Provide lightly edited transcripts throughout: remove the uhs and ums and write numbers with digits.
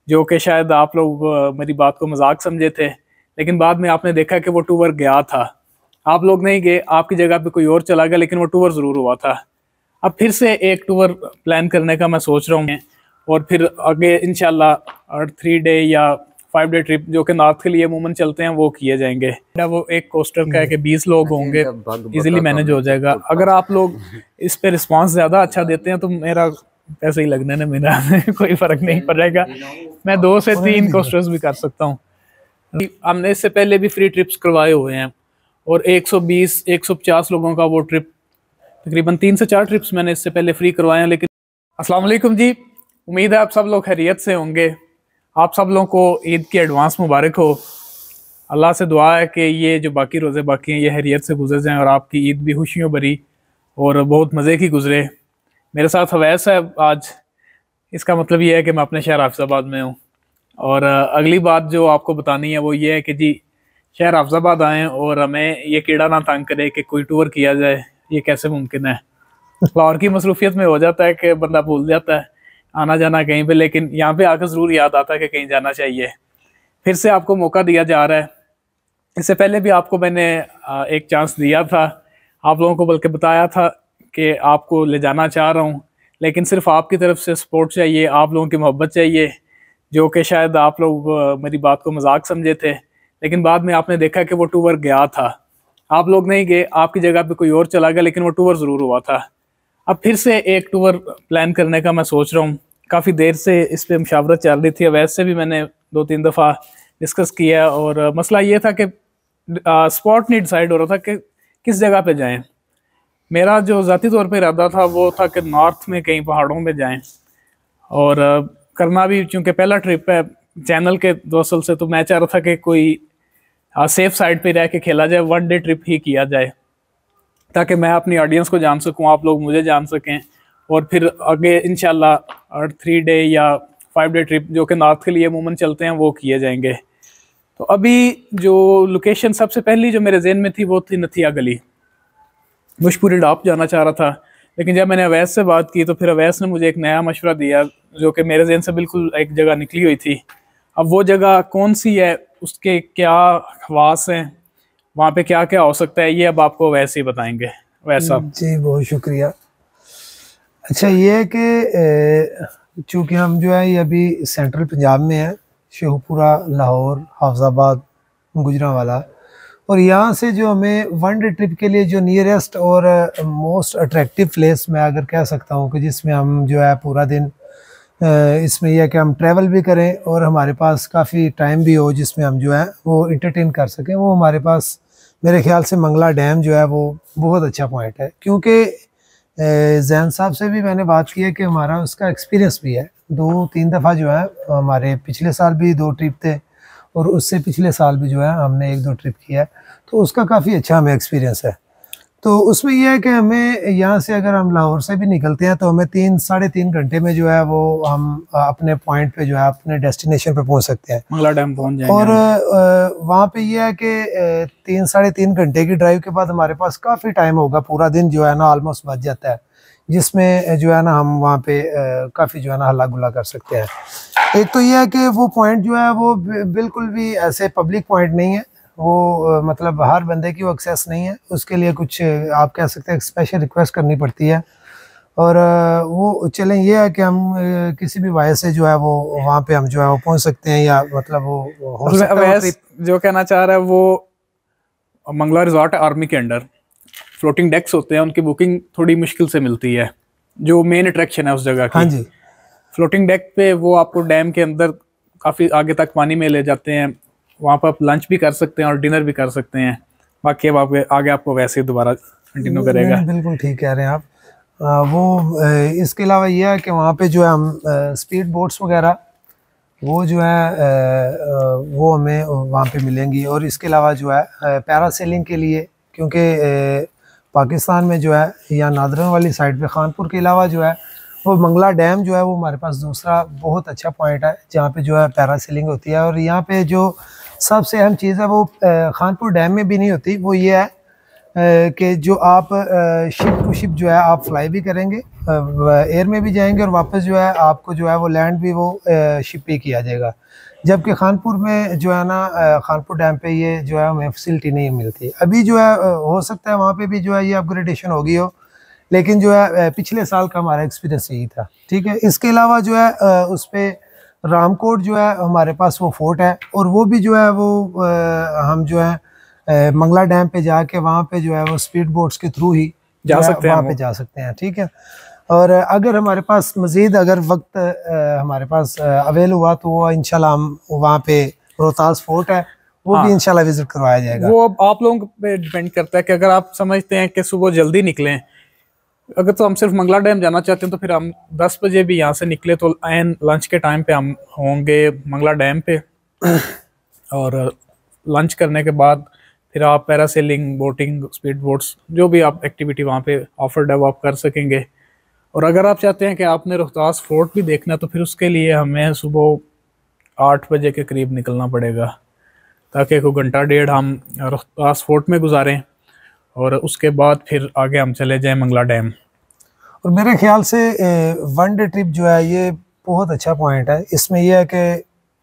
जो कि शायद आप लोग मेरी बात को मजाक समझे थे, लेकिन बाद में आपने देखा कि वो टूर गया था। आप लोग नहीं गए, आपकी जगह पे कोई और चला गया, लेकिन वो टूर ज़रूर हुआ था। अब फिर से एक टूर प्लान करने का मैं सोच रहा हूँ, और फिर आगे इंशाल्लाह 3 डे या 5 डे ट्रिप जो कि नॉर्थ के लिए अमूमन चलते हैं वो किए जाएंगे। वो एक कोस्टर का है कि 20 लोग होंगे, इजीली मैनेज हो जाएगा। अगर आप लोग इस पे रिस्पांस ज़्यादा अच्छा देते हैं तो मेरा पैसे ही लगने ना, मेरा कोई फ़र्क नहीं पड़ेगा। मैं 2 से 3 कोस्टर्स भी कर सकता हूँ। हमने इससे पहले भी फ्री ट्रिप्स करवाए हुए हैं, और 120-150 लोगों का वो ट्रिप, तकरीबन 3 से 4 ट्रिप्स मैंने इससे पहले फ्री करवाए हैं। लेकिन अस्सलाम वालेकुम जी, उम्मीद है आप सब लोग खैरियत से होंगे। आप सब लोगों को ईद की एडवांस मुबारक हो। अल्लाह से दुआ है कि ये जो बाकी रोज़े बाकी हैं ये खैरियत से गुजर जाएं, और आपकी ईद भी खुशियों भरी और बहुत मज़े की गुजरे। मेरे साथ अवैस है आज। इसका मतलब ये है कि मैं अपने शहर हाफिज़ाबाद में हूँ। और अगली बात जो आपको बतानी है वो ये है कि जी, शहर हाफिज़ाबाद आएँ और हमें ये कीड़ा ना तंग करे कि कोई टूर किया जाए, ये कैसे मुमकिन है। लाहौर की मसरूफियत में हो जाता है कि बंदा भूल जाता है आना जाना कहीं पे, लेकिन यहाँ पे आकर ज़रूर याद आता है कि कहीं जाना चाहिए। फिर से आपको मौका दिया जा रहा है। इससे पहले भी आपको मैंने एक चांस दिया था, आप लोगों को बल्कि बताया था कि आपको ले जाना चाह रहा हूँ, लेकिन सिर्फ आपकी तरफ से सपोर्ट चाहिए, आप लोगों की मोहब्बत चाहिए। जो कि शायद आप लोग मेरी बात को मजाक समझे थे, लेकिन बाद में आपने देखा कि वो टूर गया था। आप लोग नहीं गए, आपकी जगह पे कोई और चला गया, लेकिन वो टूर ज़रूर हुआ था। अब फिर से एक टूर प्लान करने का मैं सोच रहा हूँ। काफ़ी देर से इस पर मुशावरत चल रही थी, वैसे भी मैंने 2-3 दफ़ा डिस्कस किया, और मसला ये था कि स्पॉट नहीं डिसाइड हो रहा था कि किस जगह पे जाएं। मेरा जो ज़ाती तौर पे इरादा था वो था कि नॉर्थ में कहीं पहाड़ों में जाएं, और करना भी चूँकि पहला ट्रिप है चैनल के दरअसल से, तो मैं चाह रहा था कि कोई सेफ साइड पे रह के खेला जाए, 1 डे ट्रिप ही किया जाए, ताकि मैं अपनी ऑडियंस को जान सकूं, आप लोग मुझे जान सकें। और फिर आगे इंशाल्लाह 3 डे या 5 डे ट्रिप जो कि नॉर्थ के लिए अमूमन चलते हैं वो किए जाएंगे। तो अभी जो लोकेशन सबसे पहली जो मेरे जहन में थी वो थी नथिया गली। मुशपुरी डॉप जाना चाह रहा था, लेकिन जब मैंने अवैस से बात की तो फिर अवैस ने मुझे एक नया मशवरा दिया जो कि मेरे जहन से बिल्कुल एक जगह निकली हुई थी। अब वो जगह कौन सी है, उसके क्या खवास हैं, वहाँ पे क्या क्या हो सकता है, ये अब आपको वैसे ही बताएंगे। वैसा जी, बहुत शुक्रिया। अच्छा, ये है कि चूँकि हम जो है ये अभी सेंट्रल पंजाब में है, शेखपुरा, लाहौर, हाफिज़ाबाद, गुजरांवाला, और यहाँ से जो हमें 1 डे ट्रिप के लिए जो नियरेस्ट और मोस्ट अट्रैक्टिव प्लेस मैं अगर कह सकता हूँ कि जिसमें हम जो है पूरा दिन इसमें यह है कि हम ट्रैवल भी करें और हमारे पास काफ़ी टाइम भी हो जिसमें हम जो है वो इंटरटेन कर सकें, वो हमारे पास मेरे ख्याल से मंगला डैम जो है वो बहुत अच्छा पॉइंट है। क्योंकि जैन साहब से भी मैंने बात की है कि हमारा उसका एक्सपीरियंस भी है। 2-3 दफ़ा जो है हमारे पिछले साल भी 2 ट्रिप थे, और उससे पिछले साल भी जो है हमने 1-2 ट्रिप किया है, तो उसका काफ़ी अच्छा हमें एक्सपीरियंस है। तो उसमें यह है कि हमें यहाँ से अगर हम लाहौर से भी निकलते हैं तो हमें 3-3.5 घंटे में जो है वो हम अपने पॉइंट पे जो है अपने डेस्टिनेशन पे पहुँच सकते हैं, मंगला डैम पहुँच जाएंगे। और वहाँ पे यह है कि 3-3.5 घंटे की ड्राइव के बाद हमारे पास काफ़ी टाइम होगा, पूरा दिन जो है ना ऑलमोस्ट बच जाता है, जिसमें जो है ना हम वहाँ पे काफ़ी जो है ना हल्ला गुल्ला कर सकते हैं। एक तो यह है कि वो पॉइंट जो है वो बिल्कुल भी ऐसे पब्लिक पॉइंट नहीं है, वो मतलब हर बंदे की वो एक्सेस नहीं है, उसके लिए कुछ आप कह सकते हैं स्पेशल रिक्वेस्ट करनी पड़ती है। और वो चलें, ये है कि हम किसी भी वजह से जो है वो वहाँ पे हम जो है वो पहुँच सकते हैं, या मतलब वो हो सकता है। जो कहना चाह रहा है वो मंगला रिजॉर्ट आर्मी के अंडर फ्लोटिंग डेक्स होते हैं, उनकी बुकिंग थोड़ी मुश्किल से मिलती है, जो मेन अट्रैक्शन है उस जगह की। हाँ जी, फ्लोटिंग डेक पे वो आपको डैम के अंदर काफ़ी आगे तक पानी में ले जाते हैं, वहाँ पर आप लंच भी कर सकते हैं और डिनर भी कर सकते हैं। बाकी अब आगे आपको वैसे ही दोबारा कंटिन्यू करेगा। बिल्कुल ठीक कह रहे हैं आप। इसके अलावा यह है कि वहाँ पे जो है हम स्पीड बोट्स वगैरह वो जो है वो हमें वहाँ पे मिलेंगी, और इसके अलावा जो है पैरासेलिंग के लिए, क्योंकि पाकिस्तान में जो है या नादरन वाली साइड पे खानपुर के अलावा जो है वो मंगला डैम जो है वो हमारे पास दूसरा बहुत अच्छा पॉइंट है जहाँ पे जो है पैरासेलिंग होती है। और यहाँ पे जो सबसे अहम चीज़ है वो खानपुर डैम में भी नहीं होती, वो ये है कि जो आप शिप टू शिप जो है आप फ्लाई भी करेंगे, एयर में भी जाएंगे और वापस जो है आपको जो है वो लैंड भी वो शिप पे किया जाएगा। जबकि खानपुर में जो है ना खानपुर डैम पे ये जो है हमें फैसिलिटी नहीं मिलती। अभी जो है हो सकता है वहाँ पे भी जो है ये अपग्रेडेशन होगी हो, लेकिन जो है पिछले साल का हमारा एक्सपीरियंस यही था। ठीक है, इसके अलावा जो है उस पर रामकोट जो है हमारे पास वो फोर्ट है, और वो भी जो है वो हम जो है मंगला डैम पे जाके वहाँ पे जो है वो स्पीड बोट्स के थ्रू ही जा सकते हैं, वहाँ पे जा सकते हैं। ठीक है, और अगर हमारे पास मज़ीद अगर वक्त हमारे पास अवेल हुआ तो वो इंशाल्लाह हम वहाँ पे रोहतास फोर्ट है वो भी इंशाल्लाह विजिट करवाया जाएगा। वो अब आप लोगों पे डिपेंड करता है कि अगर आप समझते हैं कि सुबह जल्दी निकलें, अगर तो हम सिर्फ मंगला डैम जाना चाहते हैं तो फिर हम 10 बजे भी यहाँ से निकले तो एन लंच के टाइम पे हम होंगे मंगला डैम पे। और लंच करने के बाद फिर आप पैरासेलिंग, बोटिंग, स्पीड बोट्स, जो भी आप एक्टिविटी वहाँ पे ऑफर्ड है वो आप कर सकेंगे। और अगर आप चाहते हैं कि आपने रोहतास फोर्ट भी देखना है तो फिर उसके लिए हमें सुबह 8 बजे के करीब निकलना पड़ेगा, ताकि कोई घंटा डेढ़ हम रोहतास फोर्ट में गुजारें और उसके बाद फिर आगे हम चले जाएं मंगला डैम। और मेरे ख्याल से वन डे ट्रिप जो है ये बहुत अच्छा पॉइंट है। इसमें यह है कि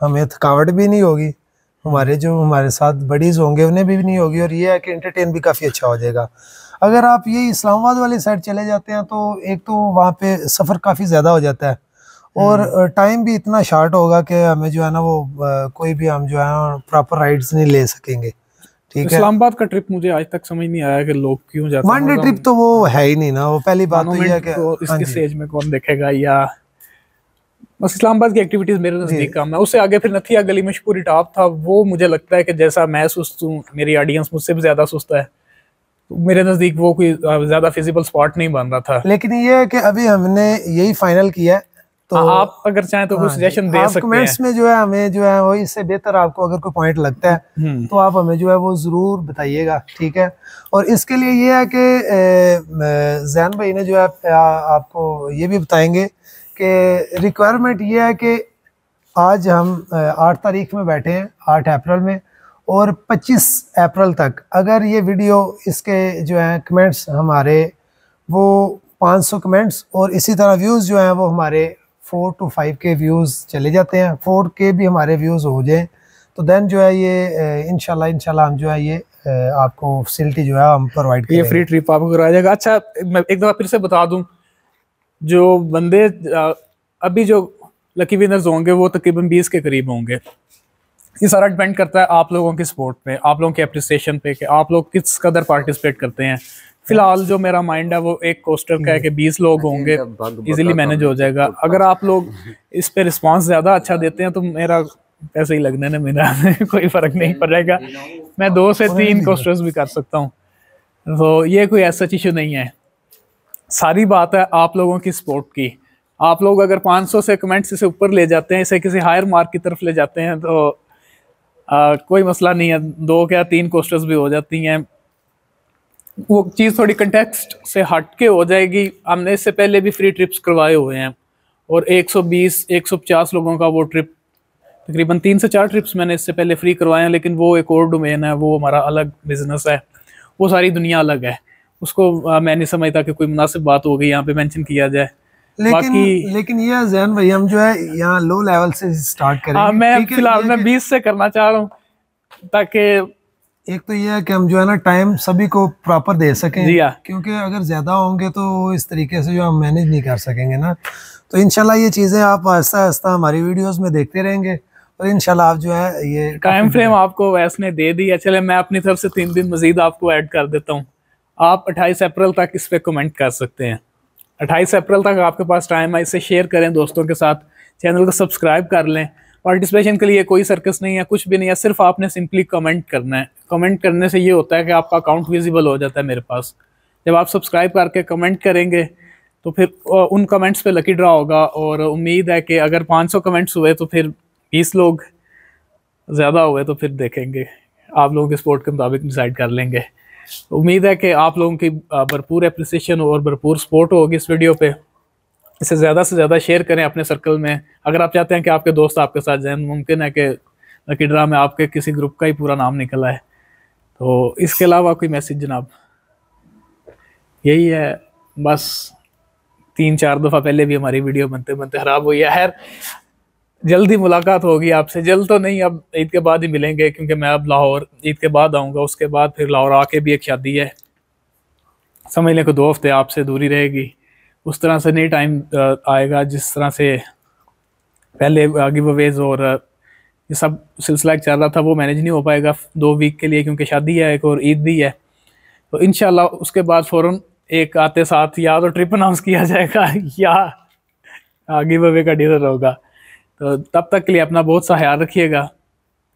हमें थकावट भी नहीं होगी, हमारे जो हमारे साथ बडीज़ होंगे उन्हें भी नहीं होगी, और ये है कि एंटरटेन भी काफ़ी अच्छा हो जाएगा। अगर आप ये इस्लामाबाद वाली साइड चले जाते हैं तो एक तो वहाँ पे सफ़र काफ़ी ज़्यादा हो जाता है और टाइम भी इतना शार्ट होगा कि हमें जो है ना वो कोई भी हम जो है प्रॉपर राइड्स नहीं ले सकेंगे। ठीक है, इस्लामाबाद का ट्रिप मुझे आज तक समझ नहीं आया कि लोग क्यों जाते हैं। वन डे ट्रिप तो वो है ही नहीं ना, वो पहली बात तो ये है कि इसके स्टेज में कौन देखेगा, या बस इस्लामाबाद की एक्टिविटीज मेरे नजदीक कम है। उससे आगे फिर नथिया गली में मशहूरी टॉप था, वो मुझे लगता है कि जैसा मैं सुस्त हूँ मेरी ऑडियंस मुझसे भी ज्यादा सुस्त है, तो मेरे नजदीक वो कोई ज्यादा फिजिबल स्पॉट नहीं बन रहा था। लेकिन ये है कि अभी हमने यही फाइनल किया है, तो आप अगर चाहें तो कोई सजेशन दे सकते हैं कमेंट्स में जो है हमें जो है वो इससे बेहतर आपको अगर कोई पॉइंट लगता है तो आप हमें जो है वो ज़रूर बताइएगा। ठीक है, और इसके लिए ये है कि जैन भाई ने जो है आपको ये भी बताएंगे कि रिक्वायरमेंट ये है कि आज हम 8 तारीख में बैठे हैं, 8 अप्रैल में, और 25 अप्रैल तक अगर ये वीडियो इसके जो है कमेंट्स हमारे वो 500 कमेंट्स और इसी तरह व्यूज़ जो हैं वो हमारे 4 to 5 के व्यूज़ चले जाते हैं, 4 के भी हमारे व्यूज़ हो जाए तो देन जो है ये इंशाल्लाह हम जो है ये आपको फैसिलिटी जो है हम प्रोवाइड करेंगे, ये फ्री ट्रिप आपको कराया जाएगा। अच्छा, मैं एक दफ़ा फिर से बता दूं, जो बंदे अभी जो लकी विनर्स होंगे वो तकरीबन 20 के करीब होंगे। ये सारा डिपेंड करता है आप लोगों की सपोर्ट पे, आप लोगों के अप्रिसिएशन पे कि आप लोग किस कदर पार्टिसिपेट करते हैं। फिलहाल जो मेरा माइंड है वो एक कोस्टर का है कि 20 लोग होंगे, इजीली मैनेज हो जाएगा। अगर आप लोग इस पे रिस्पांस ज़्यादा अच्छा देते हैं तो मेरा पैसे ही लगने ने मेरा कोई फ़र्क नहीं पड़ेगा, मैं 2 से 3 कोस्टर्स भी कर सकता हूँ। तो ये कोई ऐसा इशू नहीं है, सारी बात है आप लोगों की सपोर्ट की। आप लोग अगर 500 से कमेंट्स से ऊपर ले जाते हैं, इसे किसी हायर मार्क की तरफ ले जाते हैं तो कोई मसला नहीं है, 2 या 3 कोस्टर्स भी हो जाती हैं। वो चीज़ थोड़ी कंटेक्स्ट से हट के हो जाएगी। हमने इससे पहले भी फ्री ट्रिप्स करवाए हुए हैं और 120-150 लोगों का वो ट्रिप, तकरीबन 3 से 4 ट्रिप्स मैंने इससे पहले फ्री करवाए हैं, लेकिन वो एक और डोमेन है, वो हमारा अलग बिजनेस है, वो सारी दुनिया अलग है। उसको मैं नहीं समझता कि कोई मुनासिब बात हो गई यहाँ पे मेंशन किया जाए। लेकिन ये जैन भाई हम जो है यहाँ लो लेवल से स्टार्ट करेंगे। हाँ, मैं फिलहाल मैं 20 से करना चाह रहा हूँ, ताकि एक तो ये है कि हम जो है ना टाइम सभी को प्रॉपर दे सकें। जी हाँ, क्योंकि अगर ज़्यादा होंगे तो इस तरीके से जो हम मैनेज नहीं कर सकेंगे ना। तो इंशाल्लाह ये चीज़ें आप आहिस्ता आहिस्ता हमारी वीडियोस में देखते रहेंगे और इंशाल्लाह आप जो है ये टाइम फ्रेम आपको वैसने दे दिया। चले मैं अपनी तरफ से 3 दिन मजीद आपको ऐड कर देता हूँ। आप 28 अप्रैल तक इस पर कमेंट कर सकते हैं। 28 अप्रैल तक आपके पास टाइम है, इसे शेयर करें दोस्तों के साथ, चैनल को सब्सक्राइब कर लें। पार्टिसिपेशन के लिए कोई सर्कस नहीं है, कुछ भी नहीं है, सिर्फ आपने सिंपली कमेंट करना है। कमेंट करने से ये होता है कि आपका अकाउंट विजिबल हो जाता है मेरे पास। जब आप सब्सक्राइब करके कमेंट करेंगे तो फिर उन कमेंट्स पे लकी ड्रा होगा, और उम्मीद है कि अगर 500 कमेंट्स हुए तो फिर 20 लोग ज़्यादा हुए तो फिर देखेंगे, आप लोगों के सपोर्ट के मुताबिक डिसाइड कर लेंगे। उम्मीद है कि आप लोगों की भरपूर एप्रिसिएशन और भरपूर सपोर्ट होगी इस वीडियो पे। इसे ज़्यादा से ज़्यादा शेयर करें अपने सर्कल में। अगर आप चाहते हैं कि आपके दोस्त आपके साथ जाएं, मुमकिन है कि लकी ड्रा में आपके किसी ग्रुप का ही पूरा नाम निकला है। तो इसके अलावा कोई मैसेज जनाब? यही है बस, 3-4 दफ़ा पहले भी हमारी वीडियो बनते बनते ख़राब हुई है। खैर, जल्दी मुलाकात होगी आपसे, जल्द तो नहीं, अब ईद के बाद ही मिलेंगे, क्योंकि मैं अब लाहौर ईद के बाद आऊँगा। उसके बाद फिर लाहौर आके भी एक शादी है, समझ लें कि 2 हफ्ते आपसे दूरी रहेगी। उस तरह से नहीं टाइम आएगा जिस तरह से पहले गिव अवेज और ये सब सिलसिला चल रहा था, वो मैनेज नहीं हो पाएगा 2 वीक के लिए, क्योंकि शादी है एक और ईद भी है। तो इंशाल्लाह उसके बाद फ़ौरन एक आते साथ या तो ट्रिप अनाउंस किया जाएगा या गिव अवे का डिनर होगा। तो तब तक के लिए अपना बहुत सा ख्याल रखिएगा,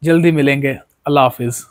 जल्दी मिलेंगे। अल्लाह हाफिज़।